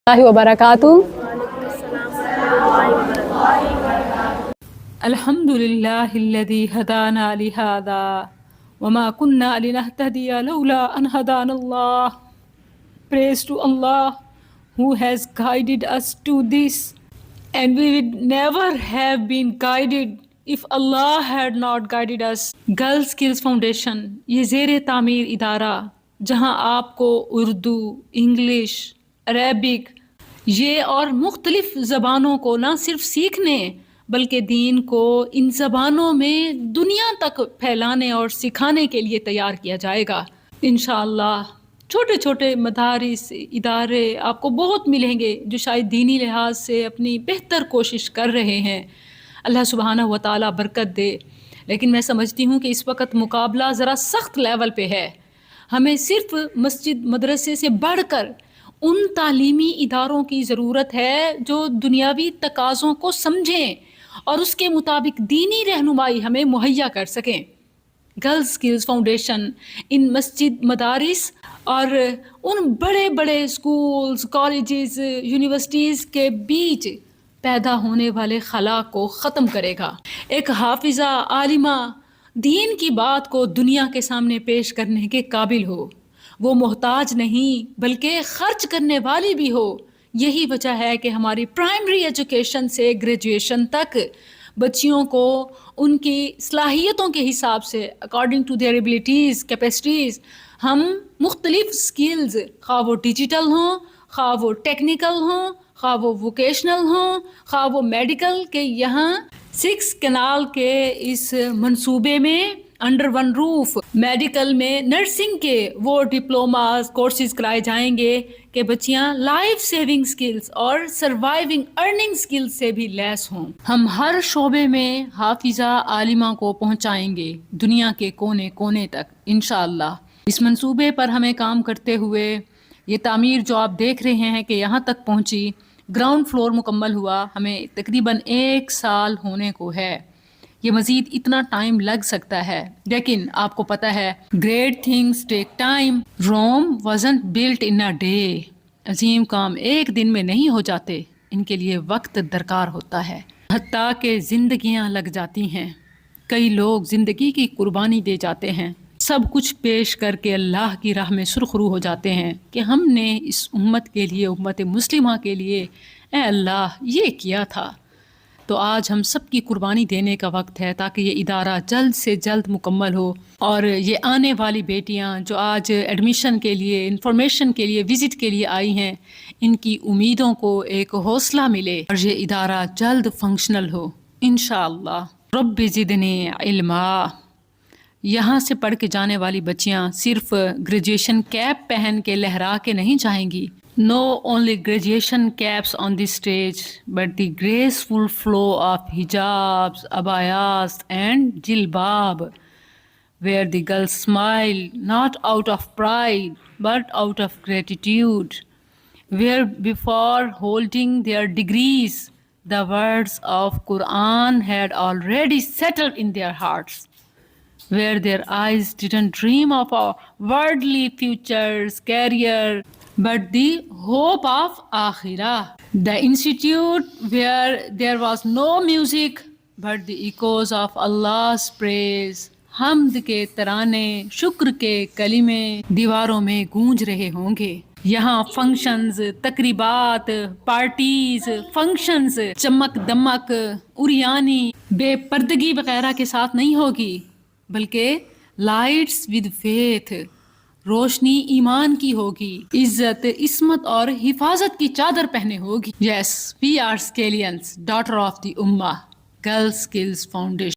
اللہ وبرکاتہ۔ الحمد للہ الذی ہدانا لہذا وما كنا لنہتدی لولا ان ہدانا اللہ. Praise to Allah who has guided us to this, and we would never have been guided if Allah had not guided us. Girls Skills Foundation یہ زیر تعمیر ادارہ جہاں آپ کو اردو، انگلش، عربک یہ اور مختلف زبانوں کو نہ صرف سیکھنے بلکہ دین کو ان زبانوں میں دنیا تک پھیلانے اور سکھانے کے لیے تیار کیا جائے گا انشاءاللہ. چھوٹے چھوٹے مدارس، ادارے آپ کو بہت ملیں گے جو شاید دینی لحاظ سے اپنی بہتر کوشش کر رہے ہیں. اللہ سبحانہ و تعالیٰ برکت دے. لیکن میں سمجھتی ہوں کہ اس وقت مقابلہ ذرا سخت لیول پہ ہے. ہمیں صرف مسجد مدرسے سے بڑھ کر ان تعلیمی اداروں کی ضرورت ہے جو دنیاوی تقاضوں کو سمجھیں اور اس کے مطابق دینی رہنمائی ہمیں مہیا کر سکیں. گرلز اسکلز فاؤنڈیشن ان مسجد، مدارس اور ان بڑے بڑے اسکولز، کالجز، یونیورسٹیز کے بیچ پیدا ہونے والے خلا کو ختم کرے گا. ایک حافظہ، عالمہ دین کی بات کو دنیا کے سامنے پیش کرنے کے قابل ہو. وہ محتاج نہیں بلکہ خرچ کرنے والی بھی ہو. یہی وجہ ہے کہ ہماری پرائمری ایجوکیشن سے گریجویشن تک بچیوں کو ان کی صلاحیتوں کے حساب سے according to their abilities, capacities ہم مختلف سکلز، خواہ وہ ڈیجیٹل ہوں، خواہ وہ ٹیکنیکل ہوں، خواہ وہ ووکیشنل ہوں، خواہ وہ میڈیکل، کے یہاں 6 کینال کے اس منصوبے میں انڈر ون روف میڈیکل میں نرسنگ کے وہ ڈپلوماز کورسز کرائے جائیں گے کہ بچیاں لائف سیونگ سکلز اور سروائیونگ ارننگ سکلز سے بھی لیس ہوں. ہم ہر شعبے میں حافظہ عالمہ کو پہنچائیں گے دنیا کے کونے کونے تک انشاءاللہ. اس منصوبے پر ہمیں کام کرتے ہوئے یہ تعمیر جو آپ دیکھ رہے ہیں کہ یہاں تک پہنچی، گراؤنڈ فلور مکمل ہوا، ہمیں تقریباً 1 سال ہونے کو ہے. یہ مزید اتنا ٹائم لگ سکتا ہے لیکن آپ کو پتہ ہے great things take time. Room wasn't built in a day. عظیم کام ایک دن میں نہیں ہو جاتے، ان کے لیے وقت درکار ہوتا ہے. حتیٰ کہ زندگیاں لگ جاتی ہیں. کئی لوگ زندگی کی قربانی دے جاتے ہیں، سب کچھ پیش کر کے اللہ کی راہ میں سرخرو ہو جاتے ہیں کہ ہم نے اس امت کے لیے، امت مسلمہ کے لیے اے اللہ یہ کیا تھا. تو آج ہم سب کی قربانی دینے کا وقت ہے تاکہ یہ ادارہ جلد سے جلد مکمل ہو اور یہ آنے والی بیٹیاں جو آج ایڈمیشن کے لیے، انفارمیشن کے لیے، وزٹ کے لیے آئی ہیں، ان کی امیدوں کو ایک حوصلہ ملے اور یہ ادارہ جلد فنکشنل ہو انشاءاللہ. رب زدنی علما. یہاں سے پڑھ کے جانے والی بچیاں صرف گریجویشن کیپ پہن کے لہرا کے نہیں جائیں گی. No only graduation caps on this stage, but the graceful flow of hijabs, abayas and jilbab, where the girls smile not out of pride, but out of gratitude, where before holding their degrees, the words of Quran had already settled in their hearts, where their eyes didn't dream of a worldly futures, career, but the hope of Akhirah. The institute where there was no music, but the echoes of Allah's praise. حمد کے ترانے، شکر کے کلمے دیواروں میں گونج رہے ہوں گے. یہاں فنکشنز، تقریبات، پارٹیز، فنکشنز چمک دمک، اریانی، بے پردگی وغیرہ کے ساتھ نہیں ہوگی بلکہ لائٹس ود فیتھ، روشنی ایمان کی ہوگی، عزت، عصمت اور حفاظت کی چادر پہنے ہوگی. Yes, we are skillians, daughter of the امہ. Girls skills foundation.